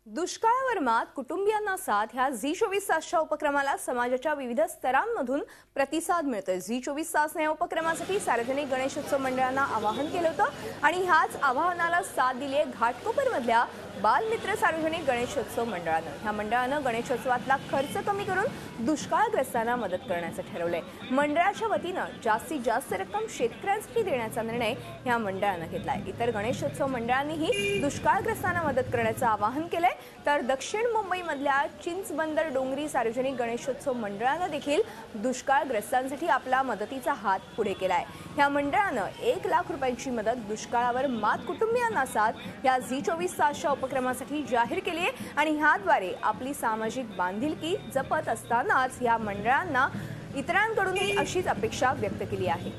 दुष्काळावर मात, कुटुंबियांना साथ ह्या झी 24 तासच्या उपक्रमाला समाजाच्या विविध स्तरांमधून प्रतिसाद मिळतोय। झी 24 तासने या उपक्रमासाठी सार्वजनिक गणेशोत्सव मंडळांना आवाहन केलं होतं आणि ह्याच आवाहनाला साथ दिली आहे घाटकोपरमधल्या बालमित्र सार्वजनिक गणेशोत्सव मंडळानं। ह्या मंडळानं गणेशोत्सवातला खर्च कमी करून दुष्काळग्रस्तांना मदत करण्याचं ठरवलंय। मंडळाच्या वतीनं जास्तीत जास्त रक्कम शेतकऱ्यांसाठी देण्याचा निर्णय ह्या मंडळानं घेतलाय। इतर गणेशोत्सव मंडळांनीही दुष्काळग्रस्तांना मदत करण्याचं आवाहन केलंय। तर दक्षिण मुंबईमधल्या चिंचबंदर डोंगरी सार्वजनिक गणेशोत्सव मंडळानं देखील दुष्काळग्रस्तांसाठी आपला मदतीचा हात पुढे केलाय। ह्या मंडळानं 1 लाख रुपयांची मदत दुष्काळावर मात, कुटुंबियांना साथ या झी 24 तासच्या उपक्रमासाठी जाहीर केली आहे आणि ह्याद्वारे आपली सामाजिक बांधिलकी जपत असतानाच या मंडळांना इतरांकडूनही अशीच अपेक्षा व्यक्त केली आहे।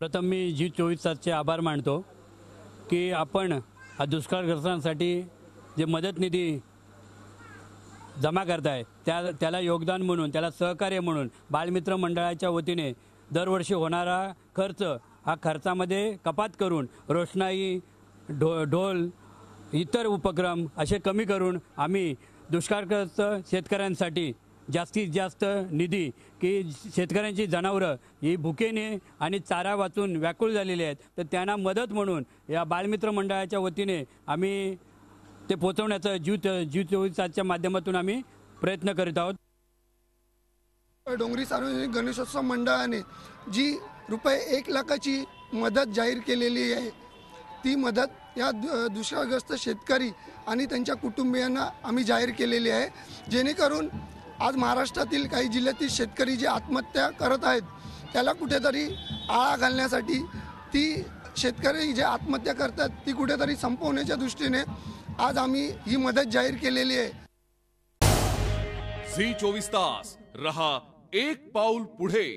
प्रथम मी झी 24 तासचे आभार मानतो की आपण दुष्काळग्रस्तांसाठी जे मदत निधी जमा करताय त्याला योगदान म्हणून, त्याला सहकार्य म्हणून बालमित्र मंडळाच्या वतीने दरवर्षी होणारा खर्च हा खर्चामध्ये कपात करून रोषणाई, ढोल, इतर उपक्रम असे कमी करून आम्ही दुष्काळग्रस्त शेतकऱ्यांसाठी जास्तीत जास्त निधी की शेतकऱ्यांची जनावरं ही भुकेने आणि चारा वाचून व्याकुळ झालेली आहेत, तर त्यांना मदत म्हणून या बालमित्र मंडळाच्या वतीने आम्ही ते पोहोचवण्याचं झी 24 तासच्या माध्यमातून आम्ही प्रयत्न करीत आहोत। डोंगरी सार्वजनिक गणेशोत्सव मंडळाने जी रुपये 1 लाखाची मदत जाहीर केलेली आहे, ती मदत या दुष्काळग्रस्त शेतकरी आणि त्यांच्या कुटुंबियांना आम्ही जाहीर केलेली आहे, जेणेकरून आज महाराष्ट्रातील काही जिल्ह्यातील शेतकरी जे आत्महत्या करत आहेत त्याला कुठेतरी आळा घालण्यासाठी, ती शेतकरी जे आत्महत्या करतात ती कुठेतरी संपवण्याच्या दृष्टीने आज आम्ही ही मदत जाहीर केलेली आहे। झी 24 तास रहा एक पाऊल पुढे।